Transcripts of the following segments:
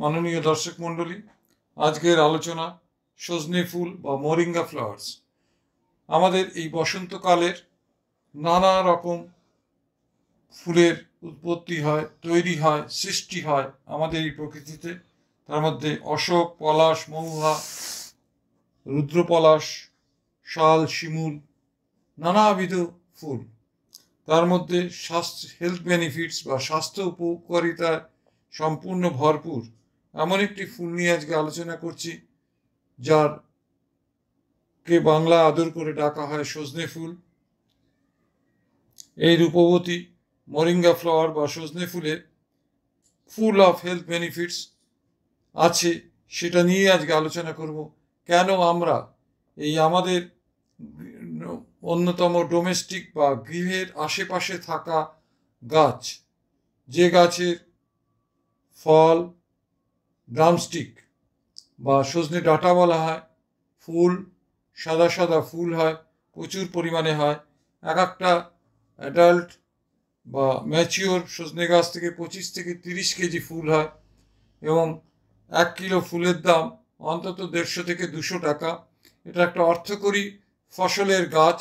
মাননীয় দর্শক মণ্ডলী, আজকের আলোচনা সজনে ফুল বা মোরিঙ্গা ফ্লাওয়ার্স। আমাদের এই বসন্তকালের নানা রকম ফুলের উৎপত্তি হয়, তৈরি হয়, সৃষ্টি হয় আমাদের এই প্রকৃতিতে। তার মধ্যে অশোক, পলাশ, মহুয়া, রুদ্রপলাশ, শাল, শিমুল, নানাবিধ ফুল। তার মধ্যে হেলথ বেনিফিটস বা স্বাস্থ্য উপকারিতায় সম্পূর্ণ ভরপুর এমন একটি ফুল নিয়ে আজকে আলোচনা করছি, যার কে বাংলা আদর করে ডাকা হয় সজনে ফুল। এই রূপবতী মোরিঙ্গা ফ্লাওয়ার বা সজনে ফুলে ফুল অফ হেলথ বেনিফিটস আছে, সেটা নিয়ে আজকে আলোচনা করব। কেন আমরা এই আমাদের অন্যতম ডোমেস্টিক বা গৃহের আশেপাশে থাকা গাছ, যে গাছের ফল ড্রামস্টিক বা সজনে ডাঁটা বলা হয়, ফুল সাদা সাদা ফুল হয়, প্রচুর পরিমাণে হয়। এক একটা অ্যাডাল্ট বা ম্যাচিওর সজনে গাছ থেকে 25 থেকে 30 কেজি ফুল হয় এবং 1 কিলো ফুলের দাম অন্তত 150 থেকে 200 টাকা। এটা একটা অর্থকরী ফসলের গাছ,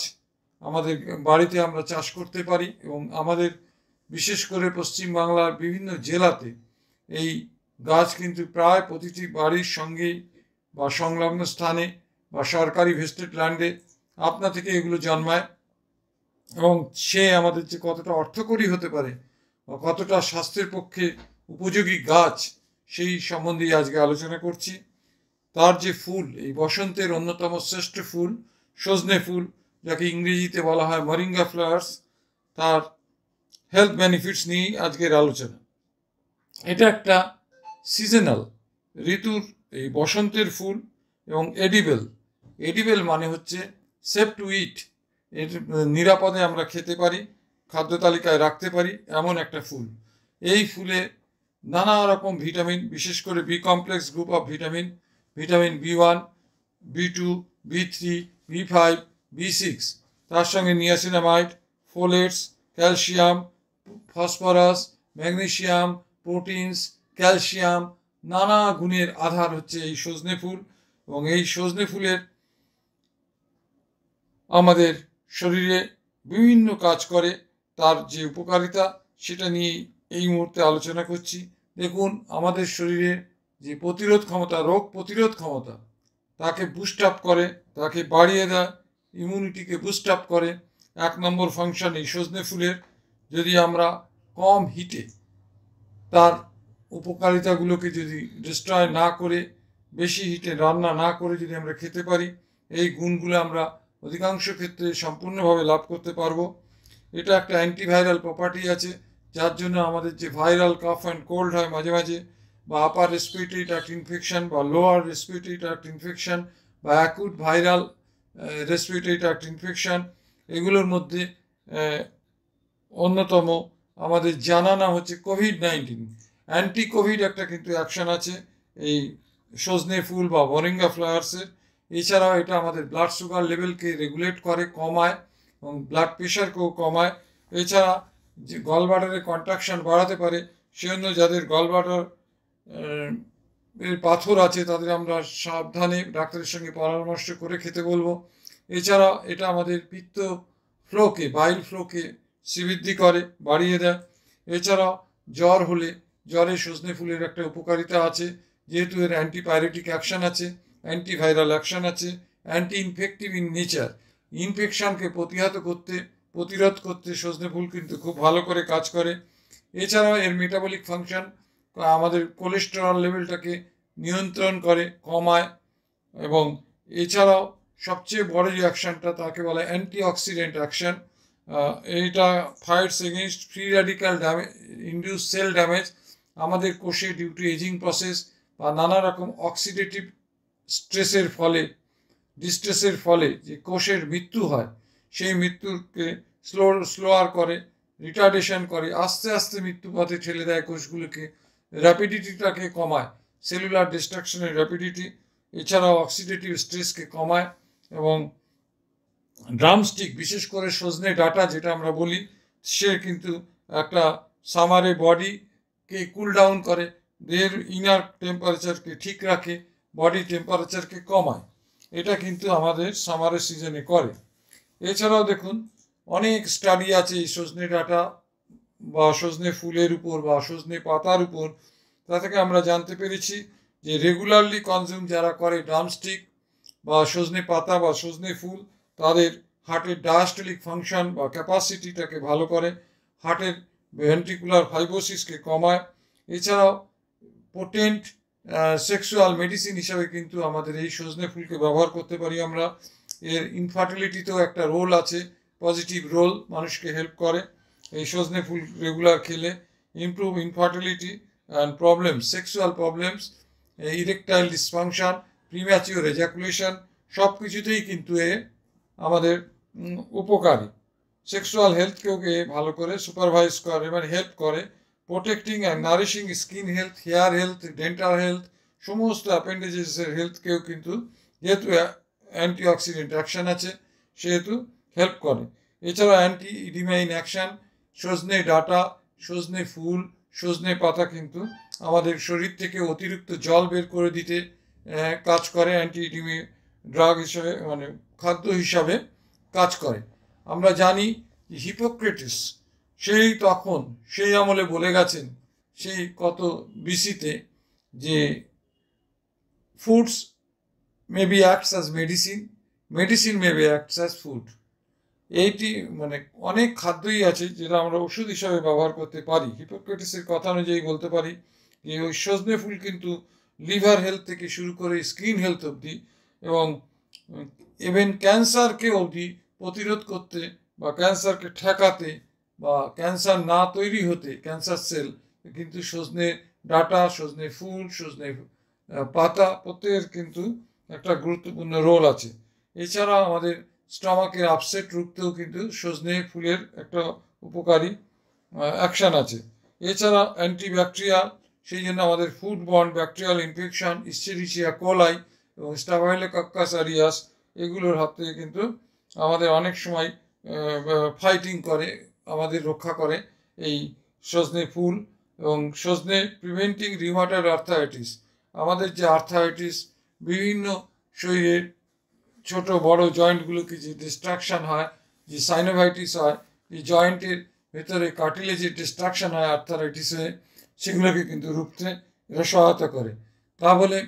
আমাদের বাড়িতে আমরা চাষ করতে পারি এবং আমাদের বিশেষ করে পশ্চিমবাংলার বিভিন্ন জেলাতে এই গাছ কিন্তু প্রায় প্রতিটি বাড়ির সঙ্গেই বা সংলগ্ন স্থানে বা সরকারি ভেস্টেড ল্যান্ডে আপনা থেকে এগুলো জন্মায়। এবং সে আমাদের যে কতটা অর্থকরী হতে পারে বা কতটা স্বাস্থ্যের পক্ষে উপযোগী গাছ, সেই সম্বন্ধে আজকে আলোচনা করছি। তার যে ফুল, এই বসন্তের অন্যতম শ্রেষ্ঠ ফুল সজনে ফুল, যাকে ইংরেজিতে বলা হয় মোরিঙ্গা ফ্লাওয়ার্স, তার হেলথ বেনিফিটস নিয়েই আজকের আলোচনা। এটা একটা সিজনাল, ঋতুর এই বসন্তের ফুল এবং এডিবেল মানে হচ্ছে সেফ টু ইট, এর নিরাপদে আমরা খেতে পারি, খাদ্য তালিকায় রাখতে পারি এমন একটা ফুল। এই ফুলে নানা রকম ভিটামিন, বিশেষ করে B complex group of vitamin, vitamin B1, B2, B3, B5, B6, তার সঙ্গে niacinamide, folates, calcium, phosphorus, magnesium, proteins, calcium, নানা গুণের আধার হচ্ছে এই সজনে ফুল। এবং এই সজনে ফুলের আমাদের শরীরে বিভিন্ন কাজ করে, তার যে উপকারিতা সেটা নিয়ে এই মুহূর্তে আলোচনা করছি। দেখুন, আমাদের শরীরে যে প্রতিরোধ ক্ষমতা, রোগ প্রতিরোধ ক্ষমতা, তাকে বুস্ট আপ করে, তাকে বাড়িয়ে দেয়, ইমিউনিটিকে বুস্ট আপ করে। 1 নম্বর ফাংশন এই সজনে ফুলের। যদি আমরা কম হিটে তার উপকারিতাগুলোকে যদি ডিস্ট্রয় না করে, বেশি হিটে রান্না না করে যদি আমরা খেতে পারি, এই গুণগুলো আমরা অধিকাংশ ক্ষেত্রে সম্পূর্ণভাবে লাভ করতে পারবো। এটা একটা অ্যান্টিভাইরাল প্রপার্টি আছে, যার জন্য আমাদের যে ভাইরাল কাফ অ্যান্ড কোল্ড হয় মাঝে মাঝে, বা আপার রেসপিরেটরি ট্র্যাক্ট ইনফেকশন বা লোয়ার রেসপিরেটরি ট্র্যাক্ট ইনফেকশন বা acute viral respiratory tract infection, এগুলোর মধ্যে অন্যতম আমাদের জানা হচ্ছে কোভিড-19। অ্যান্টি কোভিড একটা কিন্তু অ্যাকশন আছে এই সজনে ফুল বা মোরিঙ্গা ফ্লাওয়ার্সের। এছাড়াও এটা আমাদের ব্লাড সুগার লেভেলকে রেগুলেট করে, কমায় এবং ব্লাড প্রেশারকেও কমায়। এছাড়া যে গলব্লাডারের কন্ট্রাকশন বাড়াতে পারে, সেজন্য যাদের গলব্লাডার এর পাথর আছে তাদের আমরা সাবধানে ডাক্তারের সঙ্গে পরামর্শ করে খেতে বলবো। এছাড়া এটা আমাদের পিত্ত ফ্লোকে, বাইল ফ্লোকে শ্রীবৃদ্ধি করে, বাড়িয়ে দেয়। এছাড়াও জ্বর হলে, জ্বরে সজনে ফুলের একটা উপকারিতা আছে, যেহেতু এর অ্যান্টিপাইরেটিক অ্যাকশন আছে, অ্যান্টিভাইরাল অ্যাকশন আছে, অ্যান্টি ইনফেক্টিভ ইন নেচার। ইনফেকশনকে প্রতিরোধ করতে সজনে ফুল কিন্তু খুব ভালো করে কাজ করে। এছাড়াও এর মেটাবলিক ফাংশন আমাদের কোলেস্টেরল লেভেলটাকে নিয়ন্ত্রণ করে, কমায়। এবং এছাড়াও সবচেয়ে বড় যে অ্যাকশনটা, তাকে বলে অ্যান্টি অক্সিডেন্ট অ্যাকশন। এইটা fights against free radical induce sell damage. আমাদের কোষে ডিউ টু এজিং প্রসেস বা নানা রকম অক্সিডেটিভ স্ট্রেসের ফলে, ডিস্ট্রেসের ফলে যে কোষের মৃত্যু হয়, সেই মৃত্যুকে স্লোয়ার করে, রিটার্ডেশন করে, আস্তে আস্তে মৃত্যুপথে ঠেলে দেয় কোষগুলোকে, র্যাপিডিটিটাকে কমায়, সেলুলার ডিস্ট্রাকশনের র্যাপিডিটি। এছাড়াও অক্সিডেটিভ স্ট্রেসকে কমায়। এবং ড্রামস্টিক, বিশেষ করে সজনে ডাঁটা যেটা আমরা বলি, সে কিন্তু একটা সামারে বডিকে কুল ডাউন করে, দেহের ইনার টেম্পারেচারকে ঠিক রাখে, বডি টেম্পারেচারকে কমায়। এটা কিন্তু আমাদের সামারের সিজনে করে। এছাড়াও দেখুন অনেক স্টাডি আছে এই সজনে ডাঁটা বা সজনে ফুলের উপর বা সজনে পাতার উপর। তা থেকে আমরা জানতে পেরেছি যে রেগুলারলি কনজিউম যারা করে ড্রামস্টিক বা সজনে পাতা বা সজনে ফুল, তাদের হার্টের ডায়াস্টোলিক ফাংশন বা ক্যাপাসিটিটাকে ভালো করে, হার্টের ভেন্ট্রিকুলার ফাইব্রোসিসকে কমায়। এছাড়াও পোটেন্ট সেক্সুয়াল মেডিসিন হিসাবে কিন্তু আমাদের এই সজনে ফুলকে ব্যবহার করতে পারি আমরা। এর ইনফার্টিলিটিতেও একটা রোল আছে, পজিটিভ রোল, মানুষকে হেল্প করে এই সজনে ফুল রেগুলার খেলে। Improve infertility and problems, sexual problems, erectile dysfunction, premature ejaculation, সব কিছুতেই কিন্তু এ আমাদের উপকারী। সেক্সুয়াল হেলথকেও ভালো করে সুপারভাইজ করে, মানে হেল্প করে। Protecting and nourishing skin health, hair health, dental health, সমস্ত অ্যাপেন্ডেজেসের হেলথকেও কিন্তু, যেহেতু অ্যান্টিঅক্সিডেন্ট অ্যাকশন আছে সেহেতু হেল্প করে। এছাড়া অ্যান্টি ইডিমাইন অ্যাকশন, সজনে ডাঁটা, সজনে ফুল, সজনে পাতা কিন্তু আমাদের শরীর থেকে অতিরিক্ত জল বের করে দিতে কাজ করে, অ্যান্টি ইডিমি ড্রাগ হিসাবে, মানে খাদ্য হিসাবে কাজ করে। আমরা জানি যে হিপোক্রেটিস সেই আমলে বলে গেছেন, সেই কত বিসিতে, যে foods may be acts as medicine, medicine may be acts as food. এইটি মানে অনেক খাদ্যই আছে যেটা আমরা ওষুধ হিসাবে ব্যবহার করতে পারি। হিপোক্রেটিসের কথা অনুযায়ী বলতে পারি যে ওই সজনে ফুল কিন্তু লিভার হেলথ থেকে শুরু করে স্কিন হেলথ অবধি, এবং ইভেন ক্যান্সারকে অবধি প্রতিরোধ করতে বা ক্যান্সারকে ঠেকাতে বা ক্যান্সার না তৈরি হতে, ক্যান্সার সেল, কিন্তু সজনে ডাঁটা, সজনে ফুল, সজনে পাতা প্রত্যেকের কিন্তু একটা গুরুত্বপূর্ণ রোল আছে। এছাড়া আমাদের স্টমাকের আপসেট রুখতেও কিন্তু সজনে ফুলের একটা উপকারী অ্যাকশান আছে। এছাড়া অ্যান্টিব্যাকটেরিয়াল, সেই জন্য আমাদের ফুড বর্ন ব্যাকটেরিয়াল ইনফেকশন, ইশ্চেরিচিয়া কোলাই এবং স্টাফাইলোকাক্কাস অরিয়াস, এগুলোর হাত থেকে কিন্তু আমাদের অনেক সময় ফাইটিং করে, আমাদের রক্ষা করে এই সজনে ফুল। এবং সজনে প্রিভেন্টিং রিউমাটয়েড আর্থারাইটিস, আমাদের যে আর্থারাইটিস, বিভিন্ন শরীরের ছোট বড় জয়েন্টগুলোকে যে ডিস্ট্রাকশন হয়, যে সাইনোভাইটিস হয়, যে জয়েন্টের ভেতরে কার্টিলেজের ডিস্ট্রাকশন হয় আর্থারাইটিসে, সেগুলোকে কিন্তু রুখতে এরা সহায়তা করে। তা বলে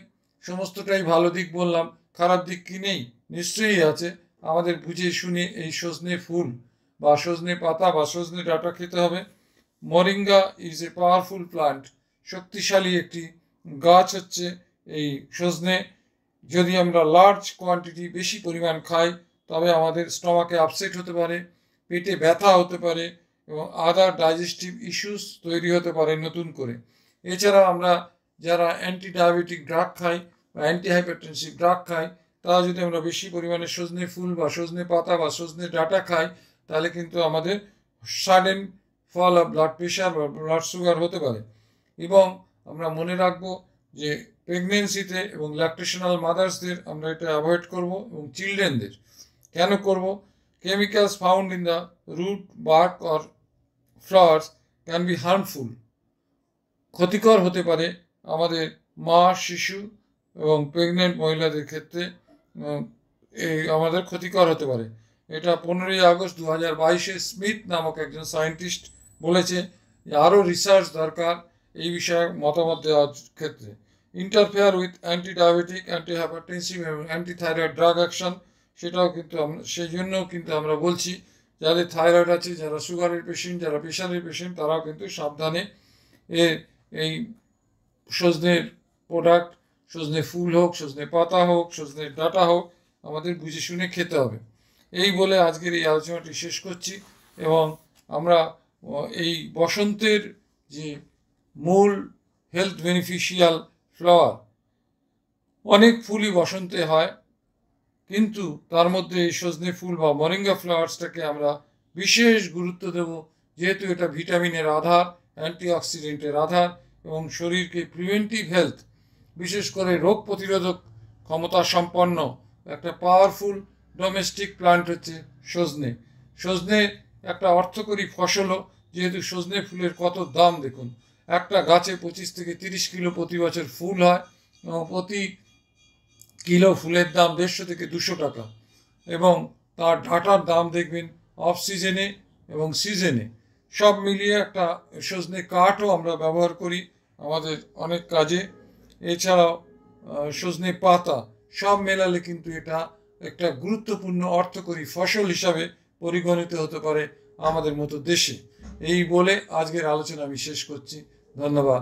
সমস্তটাই ভালো দিক বললাম, খারাপ দিক কি নেই? নিশ্চয়ই আছে। আমাদের বুঝে শুনে এই সজনে ফুল বা সজনে পাতা বা সজনে ডাঁটা খেতে হবে। Moringa is a powerful plant, শক্তিশালী একটি গাছ হচ্ছে এই সজনে। যদি আমরা লার্জ কোয়ান্টিটি, বেশি পরিমাণ খাই, তবে আমাদের স্টমাকে আপসেট হতে পারে, পেটে ব্যথা হতে পারে এবং আদার ডাইজেস্টিভ ইস্যুস তৈরি হতে পারে নতুন করে। এছাড়া আমরা যারা অ্যান্টি ডায়াবেটিক ড্রাগ খাই বা অ্যান্টি হাইপারটেনসিভ ড্রাগ খাই, তারা যদি আমরা বেশি পরিমাণে সজনে ফুল বা সজনে পাতা বা সজনে ডাঁটা খাই, তাহলে কিন্তু আমাদের sudden fall of blood pressure বা ব্লাড সুগার হতে পারে। এবং আমরা মনে রাখবো যে প্রেগনেন্সিতে এবং ল্যাকটেশনাল মাদার্সদের আমরা এটা অ্যাভয়েড করব, এবং চিলড্রেনদের কেন করব? Chemicals found in the root, bark or flowers can be harmful, ক্ষতিকর হতে পারে আমাদের মা, শিশু এবং প্রেগনেন্ট মহিলাদের ক্ষেত্রে, এই আমাদের ক্ষতিকর হতে পারে। এটা 15ই আগস্ট 2022 স্মিথ নামক একজন সায়েন্টিস্ট বলেছে যে আরও রিসার্চ দরকার এই বিষয়ে মতামত দেওয়ার ক্ষেত্রে। Interfere with anti diabetic, anti hypertensive এবং অ্যান্টি থাইরয়েড ড্রাগ অ্যাকশন, সেটাও কিন্তু সেই জন্যও কিন্তু আমরা বলছি যাদের থাইরয়েড আছে, যারা সুগারের পেশেন্ট, যারা প্রেশারের পেশেন্ট, তারাও কিন্তু সাবধানে এই সজনের প্রোডাক্ট, সজনে ফুল হোক, সজনে পাতা হোক, সজনে ডাঁটা হোক, আমাদের বুঝে শুনে খেতে হবে। এই বলে আজকের এই আলোচনাটি শেষ করছি। এবং আমরা এই বসন্তের যে মূল হেলথ বেনিফিশিয়াল ফ্লাওয়ার, অনেক ফুলই বসন্তে হয়, কিন্তু তার মধ্যে এই সজনে ফুল বা মরিঙ্গা ফ্লাওয়ার্সটাকে আমরা বিশেষ গুরুত্ব দেব, যেহেতু এটা ভিটামিনের আধার, অ্যান্টিঅক্সিডেন্টের আধার এবং শরীরকে প্রিভেন্টিভ হেলথ, বিশেষ করে রোগ প্রতিরোধক ক্ষমতা সম্পন্ন একটা পাওয়ারফুল ডোমেস্টিক প্লান্ট হচ্ছে সজনে। সজনে একটা অর্থকরী ফসলও, যেহেতু সজনে ফুলের কত দাম দেখুন, একটা গাছে 25 থেকে 30 কিলো প্রতি বছর ফুল হয় এবং প্রতি কিলো ফুলের দাম 150 থেকে 200 টাকা এবং তার ডাঁটার দাম দেখবেন অফ সিজনে এবং সিজনে। সব মিলিয়ে একটা সজনে কাঠও আমরা ব্যবহার করি আমাদের অনেক কাজে। এছাড়াও সজনে পাতা, সব মেলালে কিন্তু এটা একটা গুরুত্বপূর্ণ অর্থকরী ফসল হিসাবে পরিগণিত হতে পারে আমাদের মতো দেশে। এই বলে আজকের আলোচনা আমি শেষ করছি। ধন্যবাদ।